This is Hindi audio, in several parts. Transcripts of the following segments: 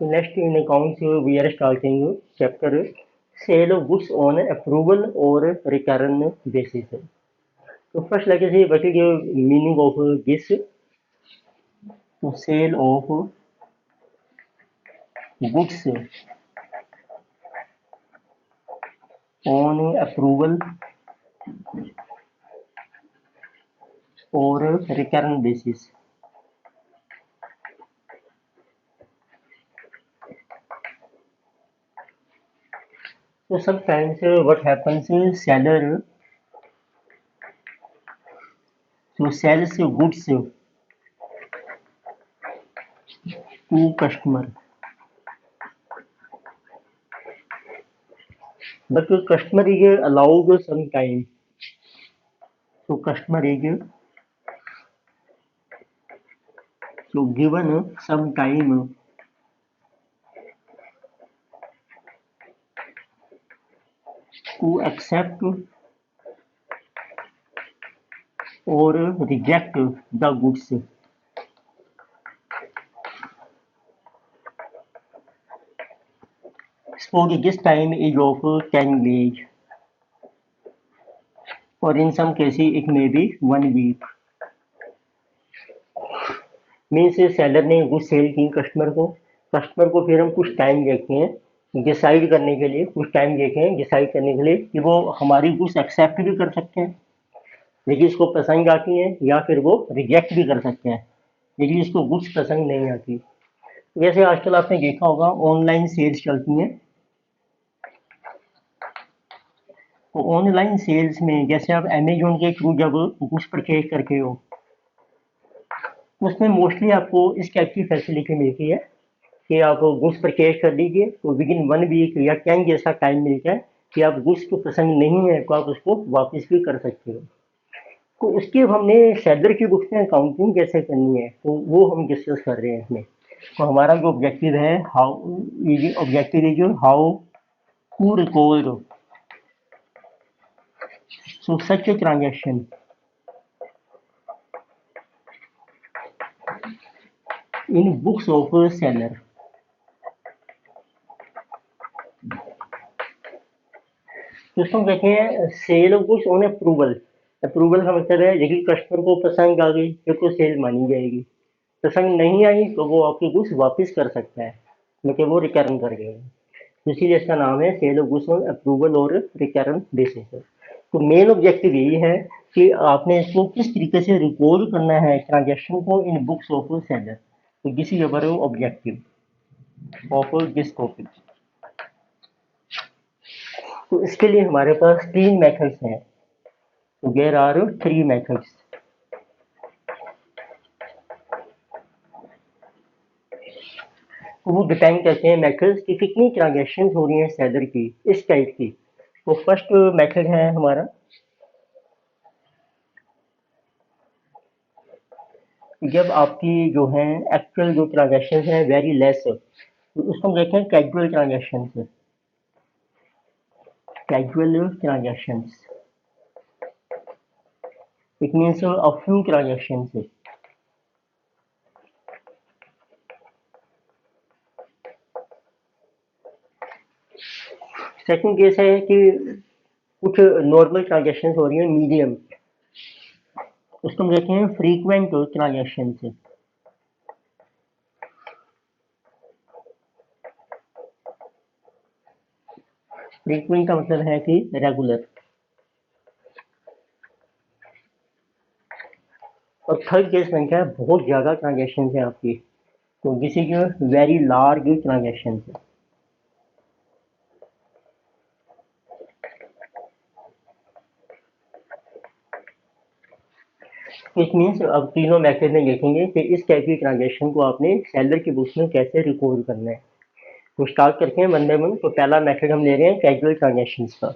Next in accounts, we are starting chapter sale of goods on approval or recurrent basis. So first, let us see what is the meaning of this. So sale of goods on approval or recurrent basis. So sometimes what happens is seller sells goods to customer, but customer is allowed some time. So customer is given some time to accept or reject the goods. Suppose this time is of 10 days, or in some cases it may be 1 week. Means seller ने गुड सेल की कस्टमर को फिर हम कुछ टाइम देते हैं डिसाइड करने के लिए, कि वो हमारी गुड्स एक्सेप्ट भी कर सकते हैं लेकिन इसको पसंद आती हैं, या फिर वो रिजेक्ट भी कर सकते हैं लेकिन इसको गुड्स पसंद नहीं आती। जैसे आजकल आपने देखा होगा ऑनलाइन सेल्स चलती हैं, तो ऑनलाइन सेल्स में जैसे आप अमेजोन के थ्रू जब गुड्स परचेज करते हो, उसमें मोस्टली आपको इस टाइप की फैसिलिटी मिलती है कि आप गुड्स परचेज कर लीजिए तो विद इन 1 वीक या 10 जैसा टाइम मिलता है कि आप गुड्स को पसंद नहीं है तो आप उसको वापस भी कर सकते हो। तो उसकी अब हमने सेलर की बुक्स में अकाउंटिंग कैसे करनी है तो वो हम डिस्कस कर रहे हैं इसमें। तो हमारा जो ऑब्जेक्टिव है how to record so such a transaction in books of seller. तो इसको कहते हैं sale of goods on approval. Approval का मतलब है यदि कस्टमर को पसंद आ गई फिर तो सेल मानी जाएगी, पसंद नहीं आई तो वो आपकी गुड्स वापस कर सकता है, मतलब वो रिटर्न कर देगा। इसीलिए इसका नाम है sale of goods on approval और रिटर्न बेसिस। तो मेन ऑब्जेक्टिव यही है कि आपने इसको किस तरीके से रिकॉर्ड करना है ट्रांजेक्शन को इन बुक्स ऑफ सेलर। तो this is our objective of this topic. तो इसके लिए हमारे पास 3 मेथड्स हैं। तो देयर आर 3 मेथड्स। तो वो डिपेंड करते हैं मेथड्स कि कितनी ट्रांजेक्शन हो रही हैं सेलर की इस टाइप की। तो फर्स्ट मेथड है हमारा जब आपकी जो है एक्चुअल जो ट्रांजेक्शन है वेरी लेस, तो उसको हम कहते हैं casual transaction. Casual transaction it means a few transaction. Second case है कि कुछ नॉर्मल ट्रांजेक्शन हो रही है मीडियम, उसको हम कहते हैं फ्रीक्वेंट ट्रांजेक्शन। फ्रीक्वेंट का मतलब है कि रेगुलर। और थर्ड केस बनता है बहुत ज़्यादा ट्रांजेक्शन है आपकी, तो this is very large transaction. It means अब तीनों मेथड में देखेंगे कि इस टाइप की ट्रांजेक्शन को आपने सेलर की बुक्स में कैसे रिकॉर्ड करना है। तो स्टार्ट करते हैं वन बाय वन। तो पहला मेथड हम ले रहे हैं कैजुअल ट्रांजेक्शन का।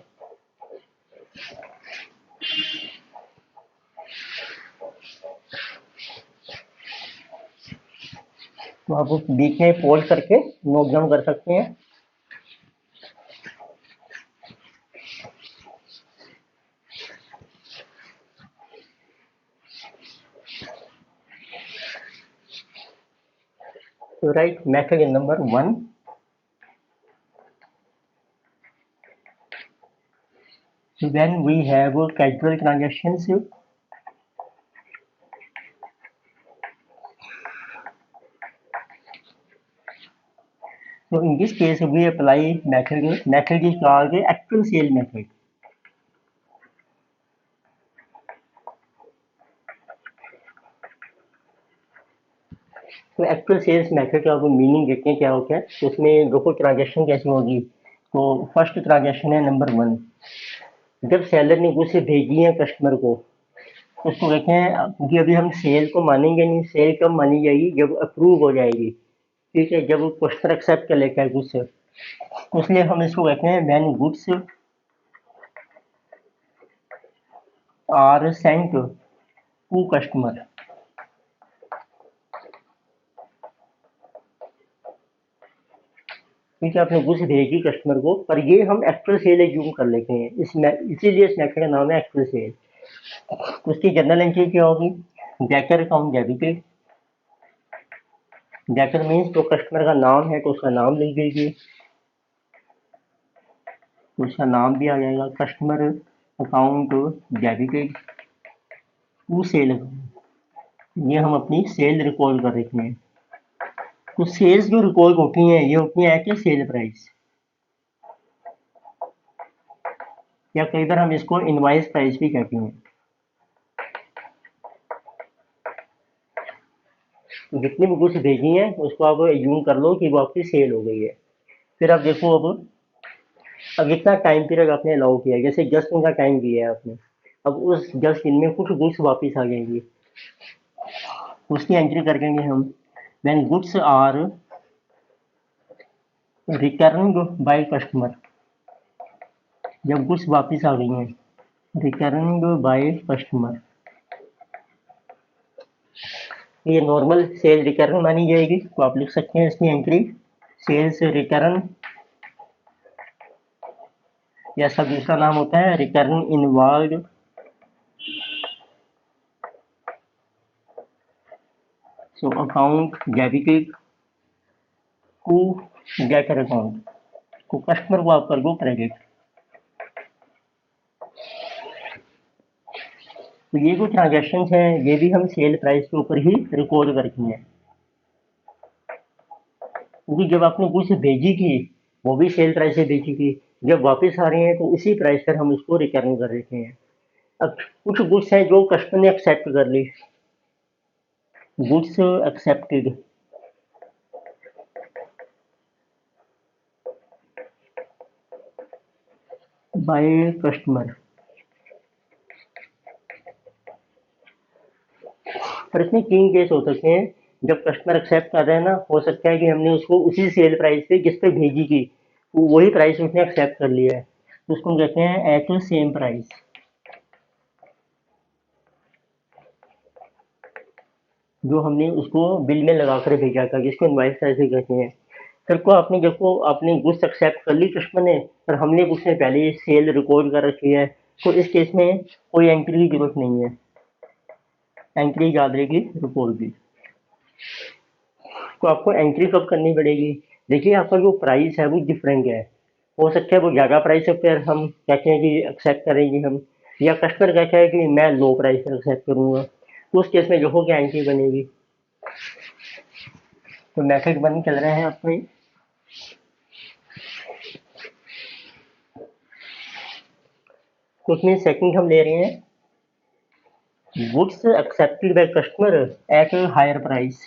तो आप बीच में पॉज करके नोट डाउन कर सकते हैं। So write method in number 1. When we have casual transactions, so in this case we apply method. Method is called the actual sale method. तो एक्चुअल सेल्स मेथड का आपको मीनिंग देखते हैं क्या होता है। तो उसमें देखो ट्रांजेक्शन कैसी होगी। तो फर्स्ट ट्रांजेक्शन है नंबर 1। जब सेलर ने गुड्स भेजी है कस्टमर को, तो उसको कहते हैं, क्योंकि अभी हम सेल को मानेंगे नहीं, सेल कब मानी जाएगी जब अप्रूव हो जाएगी, ठीक है, जब कस्टमर एक्सेप्ट कर लेता है गुड्स। इसलिए हम इसको कहते हैं when goods are sent to customer. ठीक है, आपने गुड्स भेजी कस्टमर को, पर ये हम एक्चुअल सेल एज्यूम कर लेते हैं, इसीलिए इस मेथड का नाम है एक्चुअल सेल। उसकी जनरल एंट्री क्या होगी? Debtor account debited. Debtor means जो कस्टमर का नाम है तो उसका नाम लिख दीजिए, तो उसका नाम भी आ जाएगा। Customer account debited to sale, ये हम अपनी सेल रिकॉर्ड कर रखे हैं। तो सेल्स जो रिकॉर्ड होती हैं ये होती हैं एट सेल प्राइस, या कई बार हम इसको इनवॉइस प्राइस भी कहते हैं। तो जितनी भी गुड्स भेजी हैं उसको आप एज्यूम कर लो कि वो आपकी सेल हो गई है। फिर आप देखो अब इतना टाइम पीरियड आपने अलाउ किया है, जैसे 10 दिन का टाइम दिया है आपने, अब उस 10 दिन में कुछ गुड्स वापस आ जाएंगी, उसकी एंट्री कर देंगे हम। When goods are returned by customer, जब गुड्स वापस आ गई हैं, रिटर्न्ड बाय कस्टमर, ये नॉर्मल सेल रिटर्न मानी जाएगी। तो आप लिख सकते हैं इसकी एंट्री सेल्स रिटर्न, या सब दूसरा नाम होता है return involve so account debited to debtor account, तो कस्टमर को आप कर दो क्रेडिट। तो ये जो ट्रांजेक्शन हैं ये भी हम सेल प्राइस के ऊपर ही रिकॉर्ड करते हैं, क्योंकि जब आपने कुछ भेजी थी वो भी सेल प्राइस से बेची थी, जब वापस आ रहे हैं तो उसी प्राइस पर हम उसको रिटर्न कर देते हैं। अब कुछ गुड्स हैं जो कस्टमर ने एक्सेप्ट कर ली, गुड्स एक्सेप्टेड बाय कस्टमर, पर इसमें 3 केस हो सकते हैं। जब कस्टमर एक्सेप्ट कर रहे हैं ना, हो सकता है कि हमने उसको उसी सेल प्राइस पे जिस पे भेजी थी तो वही प्राइस उसने एक्सेप्ट कर लिया है, तो उसको हम कहते हैं एट सेम प्राइस। जो हमने उसको बिल में लगा कर भेजा था, जिसको इनवॉइस प्राइस भी कहते हैं। फिर को आपने देखो आपने गुड्स एक्सेप्ट कर ली कस्टमर ने, पर हमने उसने पहले सेल रिकॉर्ड कर रखी है, तो इस केस में कोई एंट्री की जरूरत नहीं है, एंट्री याद रहेगी रिपोर्ट की। तो आपको एंट्री कब करनी पड़ेगी? देखिए आपका जो प्राइस है वो डिफरेंट है, हो सकता है वो ज़्यादा प्राइस पर हम कहते हैं कि एक्सेप्ट करेंगे हम, या कस्टमर कहता है कि मैं लो प्राइस पर एक्सेप्ट करूँगा, तो उस केस में जो हो क्या एंट्री बनेगी। तो मेथड 1 चल रहे हैं अपने। तो उसमें सेकंड हम ले रहे हैं goods accepted by customer at higher price.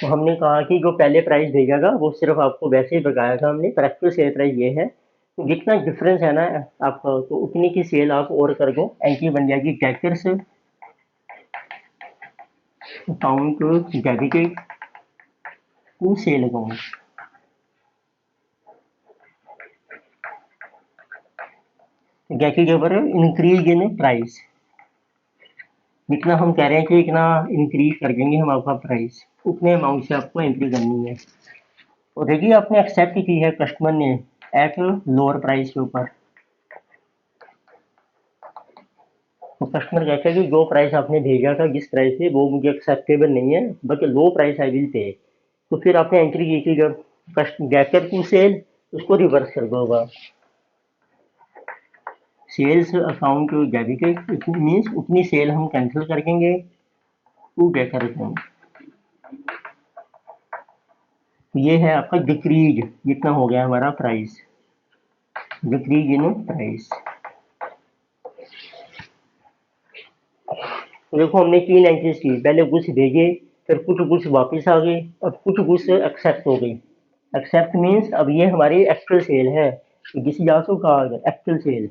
तो हमने कहा कि जो पहले प्राइस भेजा था वो सिर्फ आपको वैसे ही बताया था हमने, पर एक्चुअल सेल प्राइस ये है। तो जितना डिफरेंस है ना आपका, तो उतनी की सेल आप और कर दो, एंट्री बन जाएगी debtors account debited to sale account. Debt के ऊपर इंक्रीज इन प्राइस, जितना हम कह रहे हैं कि इतना इंक्रीज कर देंगे हम आपका प्राइस, उतने अमाउंट से आपको एंट्री करनी है। और देखिए आपने एक्सेप्ट की है कस्टमर ने एट लोअर प्राइस के ऊपर, तो कस्टमर कहता है कि जो प्राइस आपने भेजा था जिस प्राइस से वो मुझे एक्सेप्टेबल नहीं है, but low price I will pay. तो फिर आपने एंट्री की थी जब गेटर टू सेल, उसको रिवर्स कर दो होगा। सेल्स अकाउंट डेबिटेड मीन्स उतनी सेल हम कैंसिल कर देंगे टू गेटर अकाउंट। ये है आपका डिक्रीज, जितना हो गया हमारा प्राइस, डिक्रीज इन प्राइस। तो देखो हमने 3 एंट्रीज की, पहले गुड्स भेजे, फिर कुछ गुड्स वापस आ गए और कुछ गुड्स एक्सेप्ट हो गई। एक्सेप्ट मीन्स अब ये हमारी एक्चुअल सेल है, this is also called actual sale.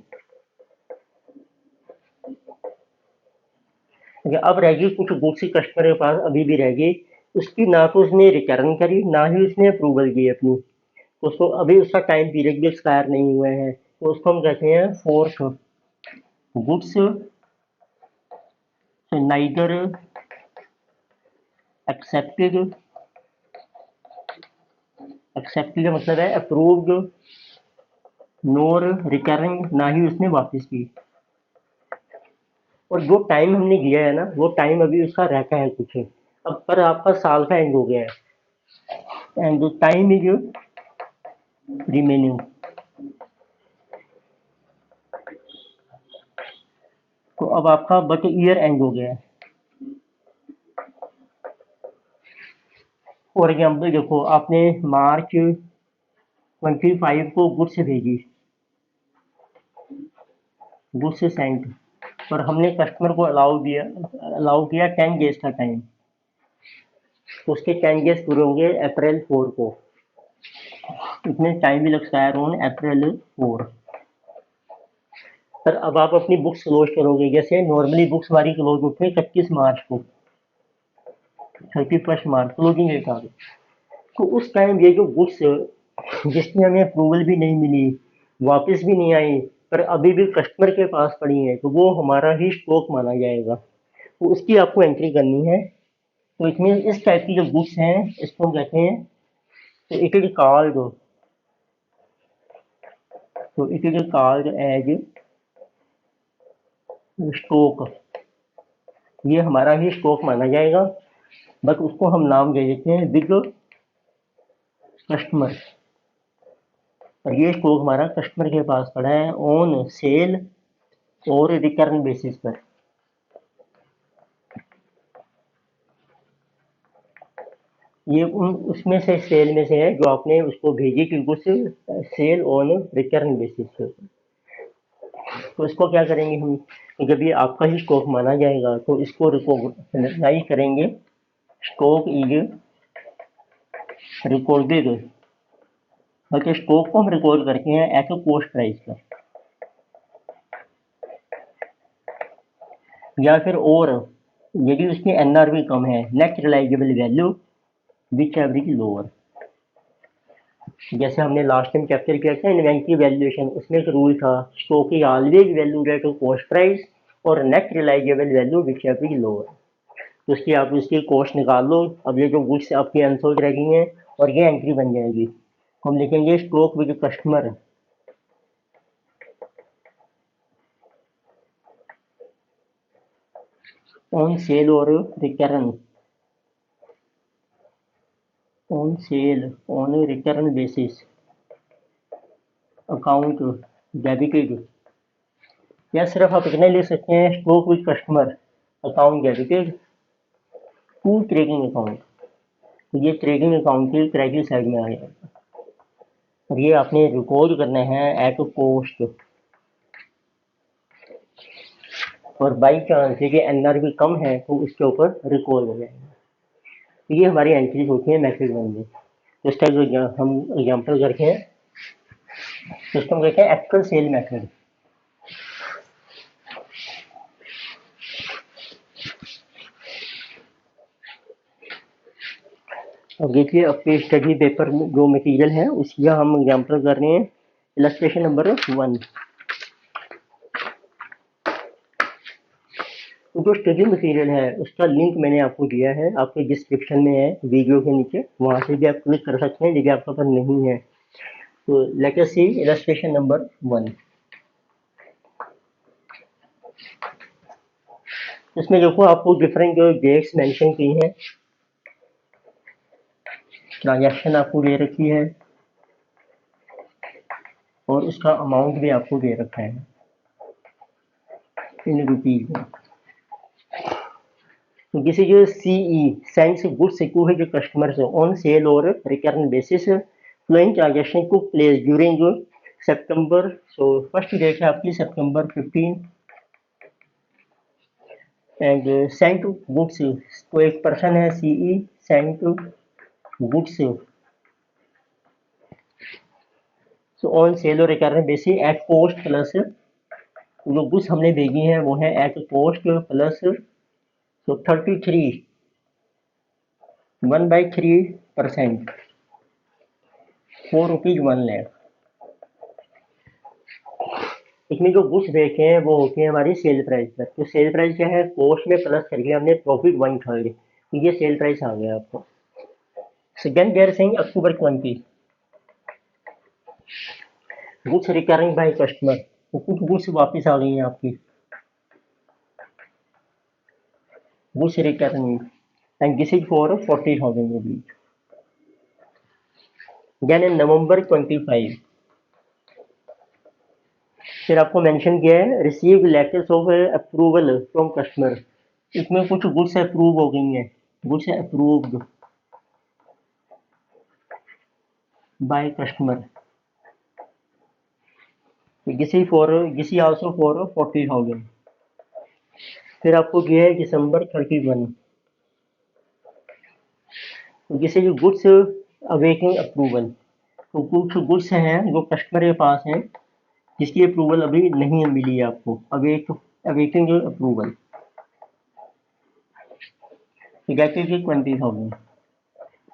अब रह गई कुछ गुड्स कस्टमर के पास अभी भी रह गई, उसकी ना तो उसने रिटर्न करी ना ही उसने अप्रूवल की अपनी, उसको अभी उसका टाइम पीरियड भी एक्सपायर नहीं हुए हैं, तो उसको हम कहते हैं fourth goods neither accepted, accepted का मतलब है अप्रूव्ड, नोर रिटर्न, ना ही उसने वापस की। और जो टाइम हमने दिया है ना, वो टाइम अभी उसका रहता है कुछ, अब पर आपका साल का एंड हो गया है एंड टाइम इज रिमेनिंग। तो अब आपका बट ईयर एंड हो गया है। फॉर एग्जाम्पल देखो आपने मार्च 25 को गुड्स भेजी, गुड्स सेंट, और हमने कस्टमर को अलाउ किया 10 डेज का टाइम, तो उसके 10 डेज पूरे होंगे अप्रैल 4 को, इतने time will expire on April 4। Sir अब आप अपनी बुक्स क्लोज करोगे, जैसे नॉर्मली बुक्स हमारी क्लोज होती है 31 मार्च को, 31 मार्च क्लोजिंग डेट आ गई। तो उस टाइम ये जो बुक्स जिसकी हमें अप्रूवल भी नहीं मिली, वापस भी नहीं आई, पर अभी भी कस्टमर के पास पड़ी है, तो वो हमारा ही स्टॉक माना जाएगा, तो उसकी आपको एंट्री करनी है। तो इसमें इस टाइप की जो बुक्स हैं इसको हम कहते हैं, तो इट इज कॉल्ड, तो it is called as stock, ये हमारा ही स्टॉक माना जाएगा, बट उसको हम नाम दे देते हैं बिग कस्टमर। और ये स्टॉक हमारा कस्टमर के पास पड़ा है ऑन सेल और रिटर्न बेसिस पर। ये उन उसमें से सेल में से है जो आपने उसको भेजी कि कुछ सेल ऑन रिटर्न बेसिस पर। तो इसको क्या करेंगे हम, जब ये आपका ही स्टॉक माना जाएगा तो इसको रिकॉग्नाइज करेंगे, स्टॉक इज रिकॉर्डेड, मतलब स्टॉक को हम रिकॉर्ड करते हैं एट अ कॉस्ट प्राइस पर। या फिर और यदि उसकी एनआरवी कम है, net realisable value which average lower, जैसे हमने लास्ट टाइम कैप्चर किया था इन्वेंट्री वैल्यूएशन, उसमें एक रूल था स्टॉक की always value at cost price और net realisable value which average lower. तो उसकी आप उसकी कॉस्ट निकाल लो, अब ये जो गुड्स आपकी अनसोल्ड रह गई हैं और ये एंट्री बन जाएगी, तो हम लिखेंगे stock with customer on sale और return, on sale on return basis account debited, या सिर्फ आप इतने लिख सकते हैं stock with customer account debited to trading account. तो ये ट्रेडिंग अकाउंट की क्रेडिट साइड में आ जाएगा, और ये आपने रिकॉर्ड करना है एट कॉस्ट, और बाई चांस ये एनआरवी कम है तो उसके ऊपर रिकॉर्ड हो जाएगा। तो ये हमारी एंट्रीज होती है मेथड वन में। तो इस टाइप हम एग्जाम्पल करके हैं, सिस्टम कहते हैं एक्चुअल सेल मेथड। अब देखिए अपने स्टडी पेपर में जो मटेरियल है उसका हम एग्जाम्पल कर रहे हैं, इलस्ट्रेशन नंबर 1। तो जो स्टडी मटेरियल है उसका लिंक मैंने आपको दिया है, आपके डिस्क्रिप्शन में है वीडियो के नीचे, वहाँ से भी आप क्लिक कर सकते हैं यदि आपका पास नहीं है। तो लेट अस सी इलस्ट्रेशन नंबर 1। इसमें देखो आपको डिफरेंट जो डेट्स मेंशन की हैं, ट्रांजैक्शन आपको दे रखी है और उसका अमाउंट भी आपको दे रखा है इन रुपीज में। तो this is CE sends goods to his customers on sale और recurrent basis. Flowing transaction to place during September. So first date है आपकी सितंबर 15 एंड सेंड टू गुड्स। तो एक पर्सन है CE send to goods so on sale और recurrent basis at cost plus. जो गुड्स हमने भेजी हैं वो है at cost plus so 33 1/3% ₹4 1 lakh. इसमें जो गुड्स बेचे हैं वो होती है हमारी सेल प्राइस पर। तो सेल प्राइस क्या है, कॉस्ट में प्लस करके हमने प्रॉफिट 1/3, तो ये सेल प्राइस आ गया आपको। Second there saying October 20 goods recurring by customer. तो कुछ गुड्स वापस आ गई हैं आपकी goods recurring and this is for 40,000 rupees. Then in November 25 फिर आपको मेंशन किया है receive letters of approval from customer. इसमें कुछ गुड्स अप्रूव हो गई हैं, goods approved by customer. This is also for 40,000। फिर आपको दिया है दिसंबर 31, this is goods awaiting approval. तो कुछ गुड्स हैं जो कस्टमर के पास हैं जिसकी अप्रूवल अभी नहीं मिली है आपको, अवेटिंग अप्रूवल। That is 20,000।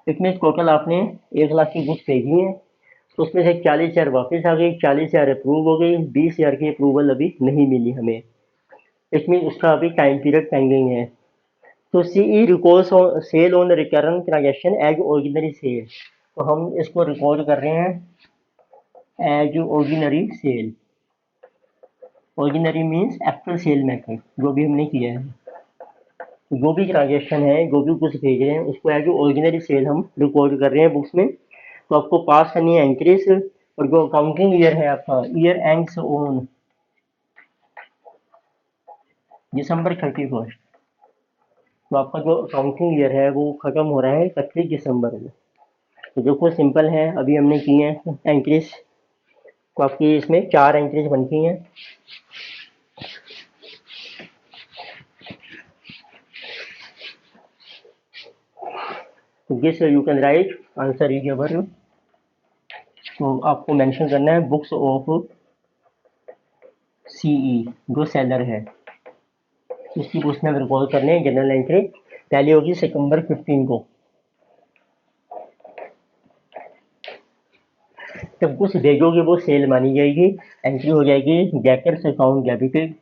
इसमें टोटल आपने 1 लाख की गुड्स भेजी हैं, तो उसमें से 40,000 वापस आ गई, 40,000 अप्रूव हो गई, 20,000 की अप्रूवल अभी नहीं मिली हमें। इसमें उसका अभी टाइम पीरियड पेंडिंग है। तो सीई records sale on recurrent transaction as ordinary sale. तो हम इसको रिकॉर्ड कर रहे हैं as ordinary sale. Ordinary means actual sale method जो भी हमने किया है। जो भी ट्रांजैक्शन है, जो भी कुछ भेज रहे हैं उसको एज ऑर्डिनरी सेल हम रिकॉर्ड कर रहे हैं बुक्स में। तो आपको पास करनी है एंट्रीज, और जो अकाउंटिंग ईयर है आपका, ईयर एंड्स ऑन दिसंबर 31। तो आपका जो अकाउंटिंग ईयर है वो खत्म हो रहा है 31 दिसंबर में। तो देखो सिंपल है, अभी हमने किए हैं एंट्रीज। तो आपकी इसमें 4 एंट्रीज बनती हैं। तो this you can write answer is our. तो आपको मेंशन करना है बुक्स ऑफ सीई जो सेलर है उसकी बुक्स में रिकॉर्ड करने हैं जनरल एंट्री। पहले होगी सितंबर 15 को। जब कुछ भेजोगे वो सेल मानी जाएगी, एंट्री हो जाएगी debtors account debited.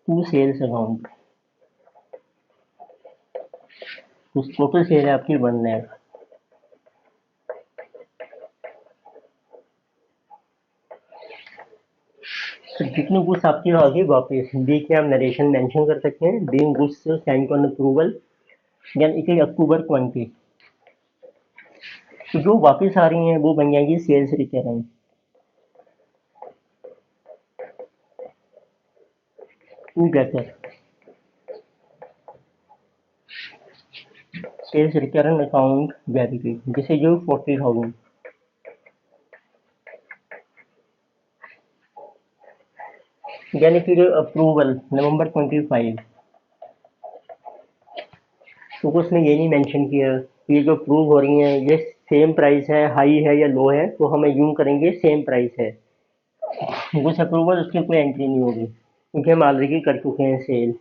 To sales account. तो टोटल सेल है आपकी 1 लाख। तो जितने गुड्स आपकी आ गई वापस देखिए, हम नरेशन मेंशन कर सकते हैं being goods sent on approval then it is October 20। तो जो वापस आ रही हैं वो बन जाएंगी sales return. To debtor sales return account debited this is 40,000। यानी कि अप्रूवल नवंबर 25। तो उसने ये नहीं मेंशन किया कि ये जो अप्रूव हो रही हैं ये सेम प्राइस है, हाई है या लो है, तो हम यूं करेंगे सेम प्राइस है। कुछ अप्रूवल उसकी कोई एंट्री नहीं होगी क्योंकि हम ऑलरेडी कर चुके हैं सेल।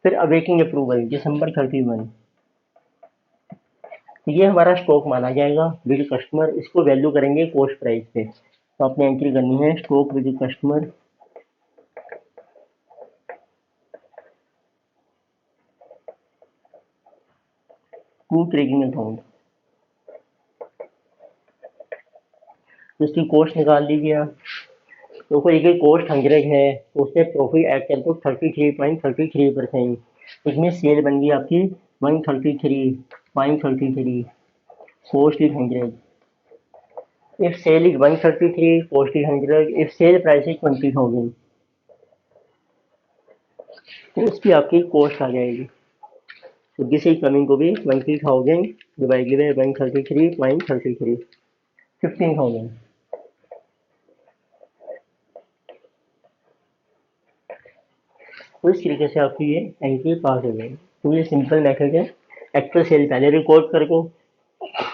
फिर अवेटिंग अप्रूवल दिसंबर 31। तो ये हमारा स्टॉक माना जाएगा विद कस्टमर, इसको वैल्यू करेंगे कॉस्ट प्राइस पे। तो आपने एंट्री करनी है stock with customer to trading account. तो इसकी कॉस्ट निकाल लीजिए आप। तो कोई की कॉस्ट 100 है तो उससे प्रॉफिट ऐड कर दो 33.33%। इसमें सेल बन गई आपकी 133.33, cost is 100। If sale is 133, cost is 100, if sale price is 20,000 तो उसकी आपकी कॉस्ट आ जाएगी। तो this is coming to be 20,000 divided by 133.33, 15,000। तो इस तरीके से आपकी ये एंट्री पास हो जाएगी। तो ये सिंपल मेथड है। एक्चुअल सेल पहले रिकॉर्ड कर को,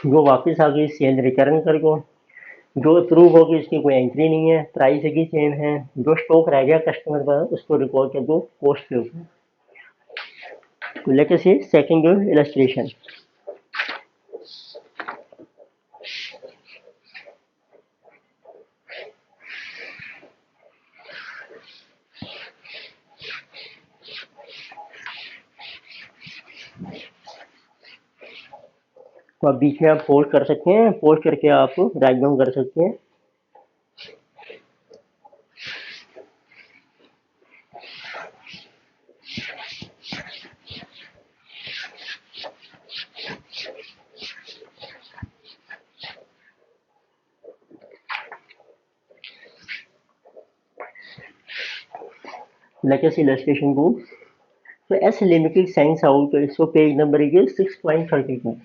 जो वापस आ गई सेल रिटर्न कर को, जो अप्रूव होगी उसकी कोई एंट्री नहीं है, प्राइस की सेम है, जो स्टॉक रह गया कस्टमर पर उसको रिकॉर्ड कर दो कॉस्ट के ऊपर। तो लेट अस सी सेकंड इलस्ट्रेशन। तो आप बीच में आप पोस्ट कर सकते हैं, पोस्ट करके आप राइट डाउन कर सकते हैं। Let us illustration go. So S limited signs out. So page number is 6.32.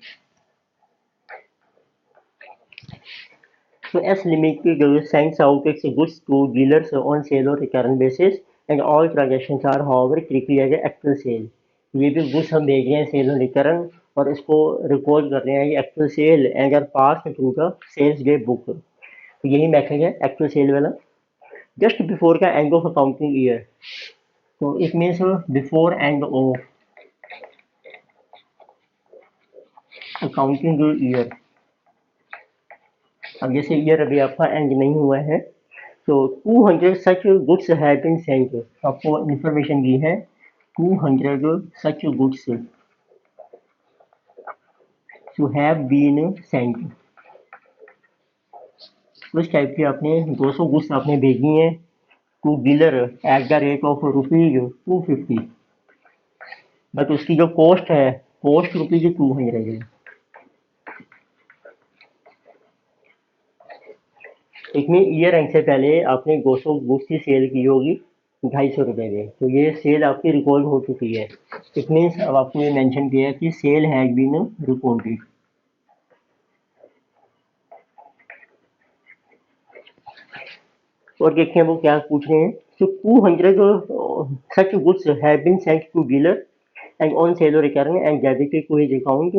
So S limited signs out its goods to dealers on sale or recurrent basis, and all transactions are however treated as actual sale. ये भी गुड्स हम भेज रहे हैं सेल और रिकरण और इसको रिकॉर्ड कर रहे हैं ये actual sale and are pass through the sales day book. तो यही मेथड है एक्चुअल सेल वाला। जस्ट बिफोर का एंड ऑफ अकाउंटिंग ईयर, तो it means before end of accounting year. अब जैसे ईयर अभी आपका एंड नहीं हुआ है, तो 200 such goods have been sent, आपको इंफॉर्मेशन दी है 200 such goods to have been sent. उस टाइप की आपने 200 गुड्स आपने भेजी हैं to dealer at the rate of ₹250, but उसकी जो कॉस्ट है कॉस्ट ₹200 है। इसमें ईयर एंड से पहले आपने 200 बुक्स की सेल की होगी 250 में, तो ये सेल आपकी रिकॉर्ड हो चुकी है। इट मीन्स अब आपको ये मेंशन किया है कि सेल हैज बीन रिकॉर्डेड। और देखिए वो क्या पूछ रहे हैं। तो 200 such goods have been sent to dealer and on sale और recurring and debited to his account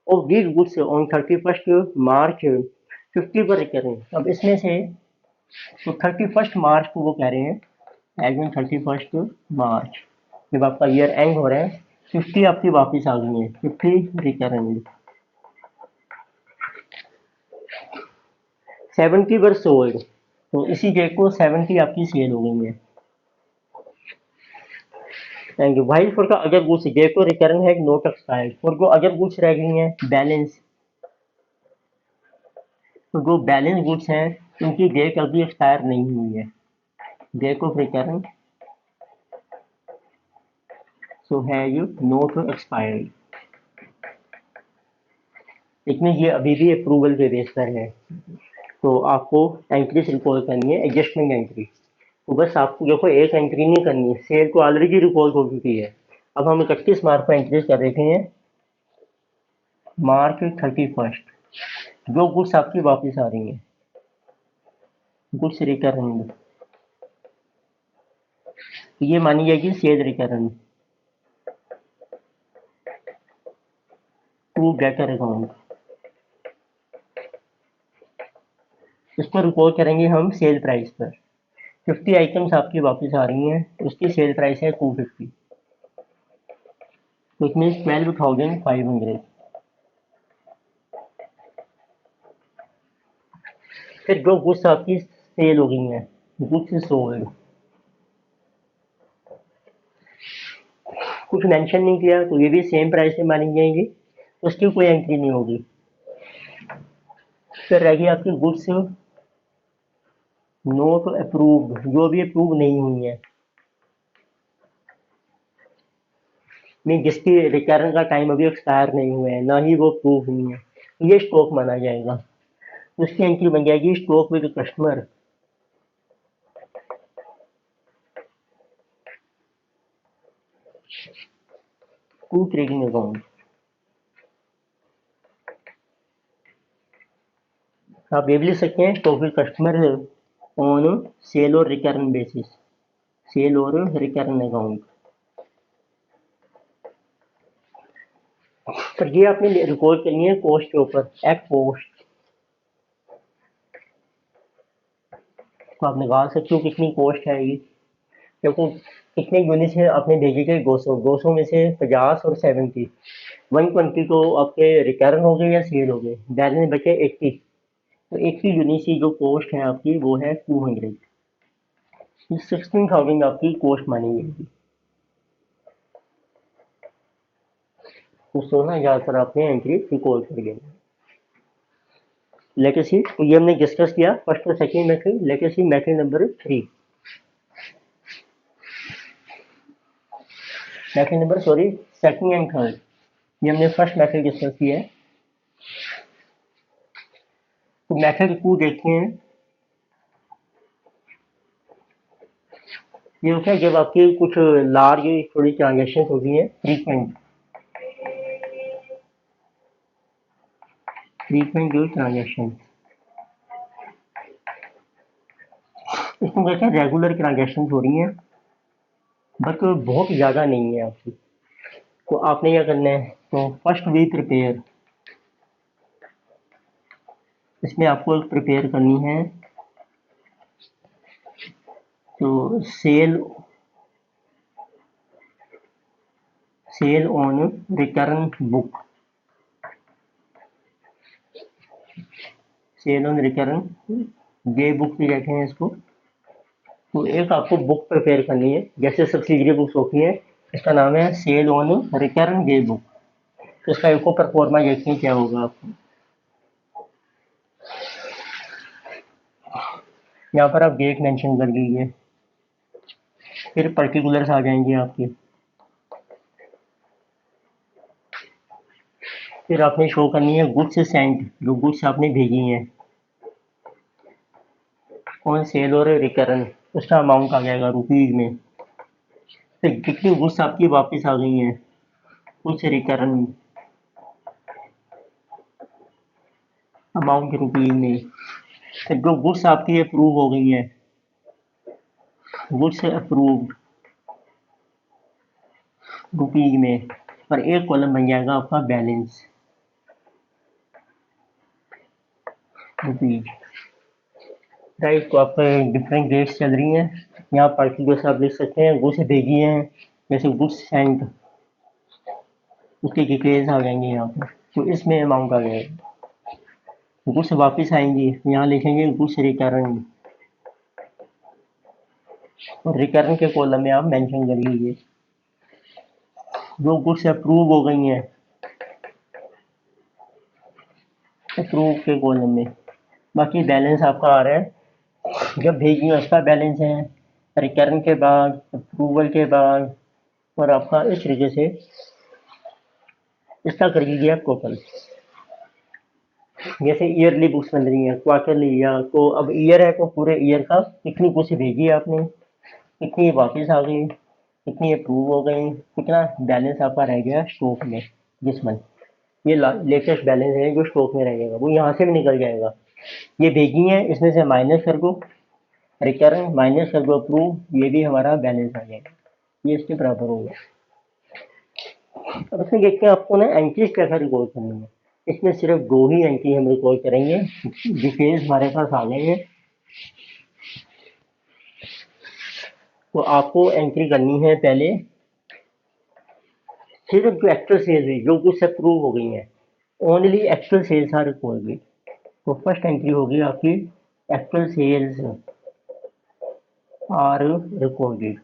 of these goods on 31 March 50 पर रिकरिंग। अब इसमें से तो 31 मार्च को वो कह रहे हैं एज ऑन 31 मार्च जब आपका ईयर एंड हो रहा है 50 आपकी वापस आ गई है, 50 रिकरिंग। 70 वर सोल्ड, तो इसी डेट को 70 आपकी सेल हो गई है। Thank you. वाइल फॉर का अगर गुड्स डेट को रिकरिंग है नोट एक्सपायर्ड, फॉर को अगर गुड्स रह गई हैं बैलेंस, तो जो बैलेंस गुड्स हैं उनकी डेट अभी एक्सपायर नहीं हुई है। Date of recurring so has not expired. लेकिन ये अभी भी अप्रूवल के बेस पर है, तो आपको एंट्रीज रिकॉर्ड करनी है, एडजस्टमेंट एंट्री। तो बस आपको देखो एक एंट्री नहीं करनी है, सेल तो ऑलरेडी रिकॉर्ड हो चुकी है। अब हम 31 मार्च को एंट्रीज कर देते हैं, मार्च 31 जो गुड्स आपकी वापस आ रही हैं, गुड्स रिटर्न, तो ये मानी जाएगी sale return to debtor account. इसको रिकॉर्ड करेंगे हम सेल प्राइस पर। 50 आइटम्स आपकी वापस आ रही हैं, उसकी सेल प्राइस है 250, तो इट मीन्स 12,500। फिर जो गुड्स आपकी सेल हो गई हैं, गुड्स सोल्ड, कुछ मेंशन नहीं किया तो ये भी सेम प्राइस से मानी जाएंगी, उसकी कोई एंट्री नहीं होगी। फिर रहेगी आपकी गुड्स नोट अप्रूव्ड, जो भी अप्रूव नहीं हुई है, मीन जिसकी रिटर्न का टाइम अभी एक्सपायर नहीं हुआ है, ना ही वो अप्रूव हुई है, ये स्टॉक माना जाएगा। उसकी एंट्री बन जाएगी stock with customer. To trading account, आप ये भी लिख सकते हैं stock with customer on sale और रिटर्न बेसिस, सेल और रिटर्न अकाउंट। पर ये आपने रिकॉर्ड करनी है कॉस्ट के ऊपर, एट कॉस्ट। तो आप निकाल सकते हो कितनी कॉस्ट आएगी। देखो कितने यूनिट है आपने भेजे थे, 200, 200 में से 50 और 70, 120 तो आपके रिटर्न हो गए या सेल हो गए, बैलेंस बचे 80। तो 80 यूनिट की जो कॉस्ट है आपकी वो है 200। 16,000 आपकी कॉस्ट मानी जाएगी। तो 16,000 पर आपने एंट्री रिकॉर्ड कर देना। लेटेसी, तो ये हमने डिस्कस किया फर्स्ट और second method. Let's see method number 3, method number sorry second and third. ये हमने फर्स्ट मेथड डिस्कस किया है। तो मेथड 2 देखते हैं। ये होता है जब आपकी कुछ लार्ज थोड़ी ट्रांजेक्शन होती हैं, फ्रीक्वेंट फ्रीक्वेंट जो ट्रांजेक्शन, इसमें कहते हैं रेगुलर ट्रांजेक्शन हो रही हैं, बट बहुत ज़्यादा नहीं है आपकी। तो आपने क्या करना है, तो फर्स्ट वी प्रिपेयर, इसमें आपको प्रिपेयर करनी है तो sale on return book, sale on return गे बुक भी कहते हैं इसको। तो एक आपको बुक प्रिपेयर करनी है, जैसे सब्सिडरी बुक्स होती है, इसका नाम है सेल ऑन रिटर्न गे बुक। तो इसका इको परफॉर्मा देखते हैं क्या होगा आपको। यहाँ पर आप डेट मेंशन कर दीजिए, फिर पर्टिकुलर्स आ जाएंगे आपके, फिर आपने शो करनी है गुड्स सेंट, जो गुड्स आपने भेजी हैं ऑन सेल और रिटर्न, उसका अमाउंट आ जाएगा रुपीज में। फिर कितनी गुड्स आपकी वापस आ गई हैं उस रिटर्न अमाउंट रुपीज में। फिर जो गुड्स आपकी अप्रूव हो गई हैं, गुड्स अप्रूव्ड रुपीज में, और एक कॉलम बन जाएगा आपका बैलेंस रुपीज। राइट, तो आपका डिफरेंट डेट्स चल रही हैं, यहाँ पर्टिकुलर्स आप लिख सकते हैं, गुड्स भेजी हैं जैसे गुड्स सेंट, उसकी डिटेल्स आ जाएंगी यहाँ पर। तो इसमें अमाउंट आ जाएगा। गुड्स वापस आएंगी, यहाँ लिखेंगे गुड्स रिटर्न, और रिटर्न के कॉलम में आप मेंशन कर लीजिए जो गुड्स अप्रूव हो गई हैं, अप्रूव के कॉलम में। बाकी बैलेंस आपका आ रहा है जब भेजी है उसका बैलेंस है, रिटर्न के बाद, अप्रूवल के बाद, और आपका इस तरीके से इसका कर लीजिए आप टोटल। जैसे ईयरली बुक्स बन रही हैं, क्वार्टरली, या तो अब ईयर है तो पूरे ईयर का कितनी बुक्स भेजी है आपने, कितनी वापस आ गई, कितनी अप्रूव हो गई, कितना बैलेंस आपका रह गया स्टॉक में जिस मंथ। ये लेटेस्ट बैलेंस है जो स्टॉक में रहेगा, वो यहाँ से भी निकल जाएगा। ये भेजी है, इसमें से माइनस कर दो रिटर्न, माइनस कर दो अप्रूव, ये भी हमारा बैलेंस आ जाएगा, ये इसके बराबर होगा। अब इसमें देखते हैं आपको ना एंट्रीज कैसा रिकॉर्ड करनी है। इसमें सिर्फ 2 ही एंट्री हम रिकॉर्ड करेंगे, डिटेल्स हमारे पास आ गए हैं। तो आपको एंट्री करनी है पहले सिर्फ जो एक्चुअल सेल्स हुई, जो कुछ अप्रूव हो गई हैं, only actual sales are recorded. तो फर्स्ट एंट्री होगी आपकी actual sales are recorded.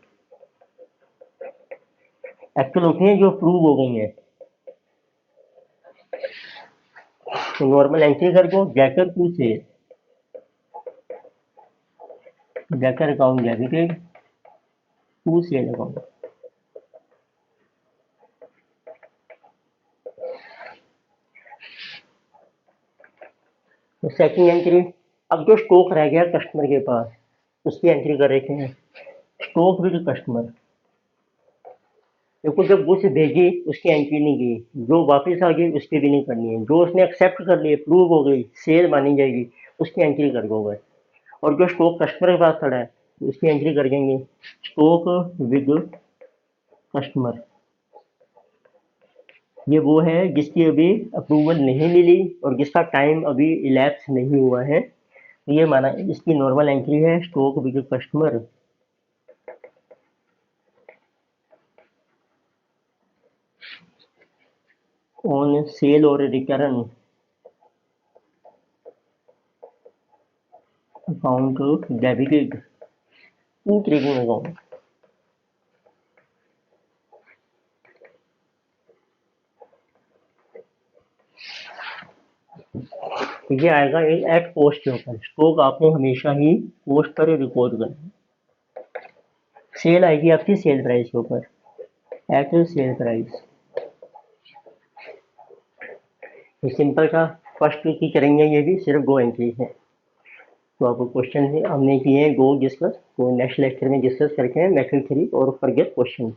Actual होती हैं जो अप्रूव हो गई हैं। तो नॉर्मल एंट्री कर दो, जैकर टू सेल, डेकर account debited to sale account. तो सेकंड एंट्री, अब जो स्टॉक रह गया कस्टमर के पास उसकी एंट्री कर रहे हैं। स्टॉक विद कस्टमर, देखो जब गुड्स भेजी उसकी एंट्री नहीं की, जो वापस आ गई उसकी भी नहीं करनी है, जो उसने एक्सेप्ट कर ली अप्रूव हो गई सेल मानी जाएगी उसकी एंट्री कर दोगे। और जो स्टॉक कस्टमर के पास खड़ा है उसकी एंट्री कर देंगे स्टॉक विद कस्टमर। ये वो है जिसकी अभी अप्रूवल नहीं मिली और जिसका टाइम अभी इलैप्स नहीं हुआ है, तो ये माना इसकी नॉर्मल एंट्री है stock with customer. On sale और return account debited to trading account. ये आएगा एक एट पोस्ट के ऊपर, स्टॉक आपने हमेशा ही पोस्ट पर रिकॉर्ड करना। सेल आएगी आपकी सेल प्राइस के ऊपर, एट सेल प्राइस। ये सिंपल था, फर्स्ट की करेंगे, ये भी सिर्फ दो एंट्री है। तो आपको क्वेश्चन हमने किए हैं गो डिस्कस, तो नेक्स्ट लेक्चर में डिस्कस करके हैं मेथड 3 और फॉरगेट क्वेश्चन।